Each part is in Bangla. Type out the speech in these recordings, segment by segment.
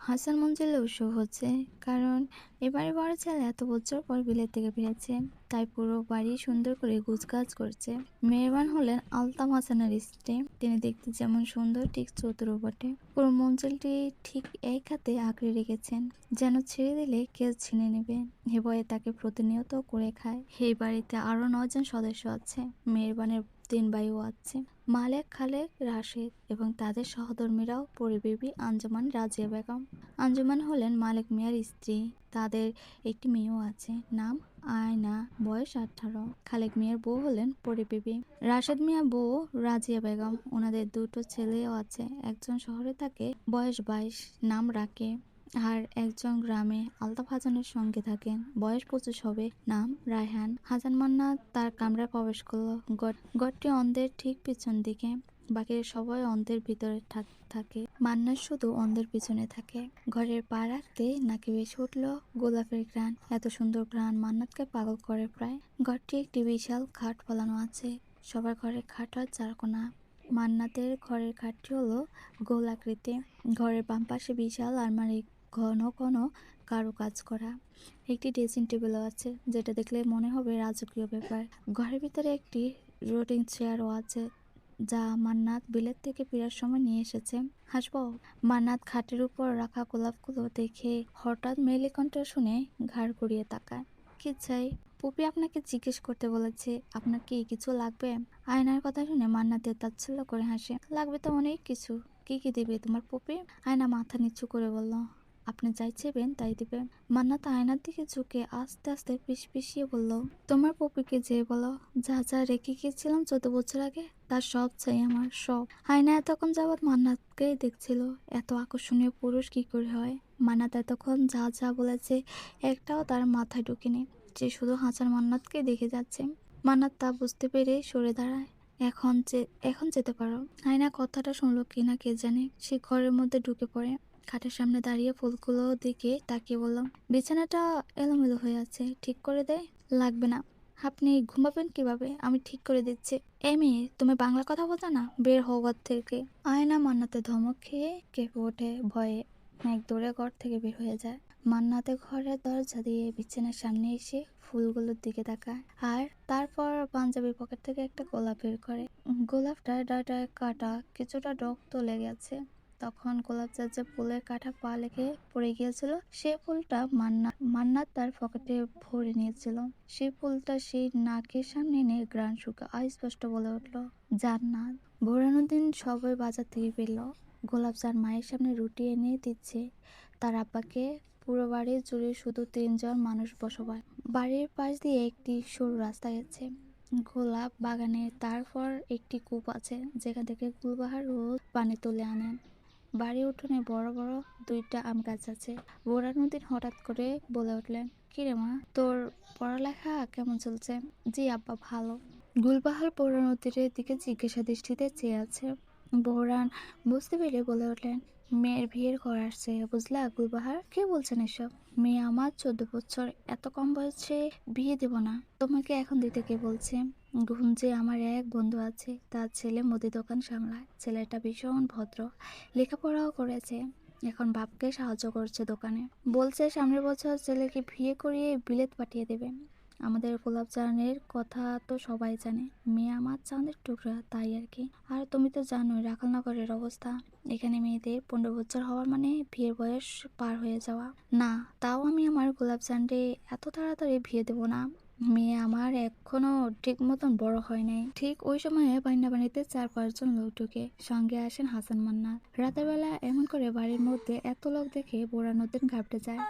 হাসান মঞ্জিলে উৎসব হচ্ছে, কারণ এবারে বড় ছেলে এত বছর পর বিলেত থেকে ফিরেছে। তাই পুরো বাড়ি সুন্দর করে গুছগাছ করছে। মেহমান হলেন আলতাফ হাসানের স্ত্রী। তিনি দেখতে যেমন সুন্দর, ঠিক চতুর বটে। পুরো মঞ্জিলটি ঠিক এক হাতে আঁকড়ে রেখেছেন, যেন ছেড়ে দিলে কেউ ছিনে নেবে। এ ভয়ে তাকে প্রতিনিয়ত করে খায়। এই বাড়িতে আরো 9 জন সদস্য আছে। মেহরবানের 3 ভাইও আছে, মালেক, খালেক, রাশেদ এবং তাদের সহধর্মীরাও পরিবেবী আঞ্জুমান রাজিয়া বেগম। আঞ্জুমান হলেন মালেক মিয়ার স্ত্রী। তাদের একটি মেয়েও আছে, নাম আয়না, বয়স 18। খালেক মিয়ার বউ হলেন পরিবেবী রাশেদ মিয়া, বউ রাজিয়া বেগম। ওনাদের 2টো ছেলেও আছে। একজন শহরে থাকে, বয়স 22, নাম রাকে। আর একজন গ্রামে আলতাফ হাসানের সঙ্গে থাকেন, বয়স 25 হবে, নাম রায়হান। হাসান মান্না তার কামরায় প্রবেশ করলো। ঘরটি অন্ধের ঠিক পিছন দিকে। বাকি সবাই অন্ধের ভিতরে থাকে, মান্না শুধু অন্ধের পিছনে থাকে। ঘরের পা রাখতে নাকি ভেসে উঠল গোলাপের ঘ্রাণ। এত সুন্দর ঘ্রাণ মান্নাতকে পাগল করে প্রায়। ঘরটি একটি বিশাল খাট ফেলানো আছে। সবার ঘরের খাট হয় 4 কোনা। মান্নাতের ঘরের খাটটি হলো গোলাকৃতি। ঘরের বাম পাশে বিশাল আলমারি, ঘন ঘন কারুকাজ করা। একটি ড্রেসিং টেবিলও আছে, যেটা দেখলে মনে হবে রাজকীয় ব্যাপার। ঘরের ভিতরে একটি রোটিং চেয়ারও আছে, যা মান্নাত বিলেত থেকে ফেরার সময় নিয়ে এসেছে। হাসবো? মান্নাত খাটের উপর রাখা গোলাপগুলো দেখে হঠাৎ মেয়েলি কণ্ঠ শুনে ঘাড় ঘুরিয়ে তাকায়। কি চাই? পুপি আপনাকে জিজ্ঞেস করতে বলেছে। আপনার কি কিছু লাগবে? আয়নার কথা শুনে মান্নাতের তাচ্ছিল্য করে হাসে। লাগবে তো অনেক কিছু। কি কি দিবে তোমার পুপি? আয়না মাথা নিচু করে বলল, আপনি যাই চেবেন তাই দিবে। মান্নাত আয়নার দিকে ঝুঁকে আস্তে আস্তে পিষপিষিয়ে বলল, তোমার পপিকে যে বলো, যা যা রেখে গিয়েছিলাম 14 বছর আগে, তার সব চাই আমার, সব। আয়না এতক্ষণ যাবৎ মান্নাতকেই দেখছিল। এত আকর্ষণীয় পুরুষ কি করে হয়? মান্নাত এতক্ষণ যা যা বলেছে একটাও তার মাথায় ঢুকেনি। সে শুধু হাসান মান্নাতকে দেখে যাচ্ছে। মান্নাত তা বুঝতে পেরে সরে দাঁড়ায়। এখন যেতে পারো। আয়না কথাটা শুনলো কিনা কে জানে। সে ঘরের মধ্যে ঢুকে পড়ে। খাটের সামনে দাঁড়িয়ে ফুলগুলোর দিকে তাকিয়ে বললাম, বিছানাটা এলোমেলো হয়ে আছে, ঠিক করে দেয়? লাগবে না। আপনি ঘুমাবেন কিভাবে? আমি ঠিক করে দিচ্ছি। এই মেয়ে, তুমি বাংলা কথা বলছো না? বের হও ঘর থেকে। আয়না মান্নাতে ধমক খেয়ে কেঁপে ওঠে ভয়ে। এক দৌড়ে ঘর থেকে বের হয়ে যায়। মান্নাতে ঘরের দরজা দিয়ে বিছানার সামনে এসে ফুলগুলোর দিকে তাকায়, আর তারপর পাঞ্জাবির পকেট থেকে একটা গোলাপ বের করে। গোলাপটা ডাঁটায় কাটা, কিছুটা রক্ত লেগে আছে। তখন গোলাপজার যে ফুলের কাঁটা পা লেগে পড়ে গিয়েছিল, সে ফুলটা মান্নাত তার পকেটে ভরে নিয়েছিল। সেই ফুলটা সেই নাকের সামনে এনে গ্রান শুকে স্পষ্ট বলে উঠল, জান্নাত। ভোরানোর দিন সবাই বাজার থেকে ফিরল। গোলাপজার মায়ের সামনে রুটি এনে দিচ্ছে তার আব্বাকে। পুরো বাড়ি জুড়ে শুধু 3 জন মানুষ বসবাস। বাড়ির পাশ দিয়ে একটি সরু রাস্তা গেছে গোলাপ বাগানে। তারপর একটি কূপ আছে, যেখান থেকে গুলবাহার রোজ পানি তুলে আনেন। বাড়ির উঠোনে বড় বড় 2টা আম গাছ আছে। বোরানুদ্দিন হঠাৎ করে বলে উঠলেন, কিরে মা, তোর পড়ালেখা কেমন চলছে? জি আব্বা, ভালো। গুলবাহার বোরানুদ্দিনের দিকে জিজ্ঞাসা দৃষ্টিতে চেয়ে আছে। বোহরান বুঝতে পেরে বলে উঠলেন, মেয়ের বিয়ের ঘর আসছে, বুঝলা গুলবাহার? কে বলছেন এসব? মেয়ে আমার 14 বছর, এত কম বয়সে বিয়ে দেব না। তোমাকে এখন দিতে কে বলছে? গুঞ্জে আমার এক বন্ধু আছে, তার ছেলে মুদি দোকান সামলায়। ছেলেটা ভীষণ ভদ্র, লেখাপড়াও করেছে, এখন বাপকে সাহায্য করছে দোকানে। বলছে সামনের বছর ছেলেকে বিয়ে করিয়ে বিলেত পাঠিয়ে দেবে। আমাদের গোলাপ চাঁদের কথা তো সবাই জানে, মেয়ে আমার চাঁদের টুকরা, তাই আর কি। আর তুমি তো জানোই রাখালনগরের অবস্থা। এখানে মেয়েদের 15 বছর হওয়ার মানে বিয়ের বয়স পার হয়ে যাওয়া। না, তাও আমি আমার গোলাপ চাঁদে এত তাড়াতাড়ি বিয়ে দেবো না। মেয়ে আমার এখনো ঠিক মতন বড় হয় নাই। ঠিক ওই সময়ে পান্না বাড়িতে 4-5 জন লোক ঢুকে, সঙ্গে আসেন হাসান মান্না। রাতের বেলা এমন করে বাড়ির মধ্যে এত লোক দেখে বোরানুদ্দিন ঘাবড়ে যায়।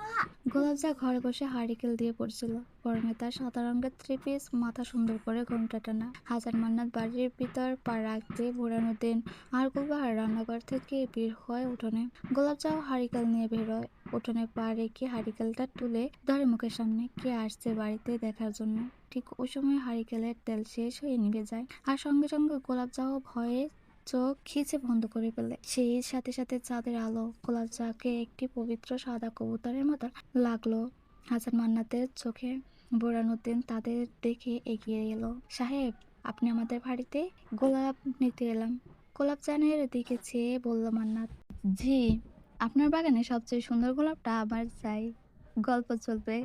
গোলাপজা ঘরে বসে হারিকেল দিয়ে পড়ছিল, পরনে তার সাদা রঙের 3 পিস, মাথা সুন্দর করে ঘোমটা টানা। হাসান মান্নাত বাড়ির ভিতর পা রাখতে বোরানুদ্দিন আর গুলবাহার রান্নাঘর থেকে বের হয় উঠোনে। গোলাপজাও হারিকেল নিয়ে বের হয়। উঠোনে পা রেখে হারিকেলটা তুলে ধরে মুখের সামনে। কে আসছে বাড়িতে দেখার জন্য। ঠিক ওই সময় হারিকেলের তেল শেষ হয়ে নিভে যায়, আর সঙ্গে সঙ্গে গোলাপজাও ভয়ে চোখ খিচে বন্ধ করে ফেলে। সেই সাথে সাথে চাঁদের আলো গোলাপজাকে একটি পবিত্র সাদা কবুতরের মতো লাগলো হাসান মান্নাতের চোখে। বোরানুদ্দিন তাদের দেখে এগিয়ে এলো। সাহেব, আপনি আমাদের বাড়িতে? গোলাপ নিতে এলাম। গোলাপজানের দিকে চেয়ে বলল মান্নাত। জি। আপনার বাগানে সবচেয়ে সুন্দর গোলাপটা আমার চাই। গল্প চলবে।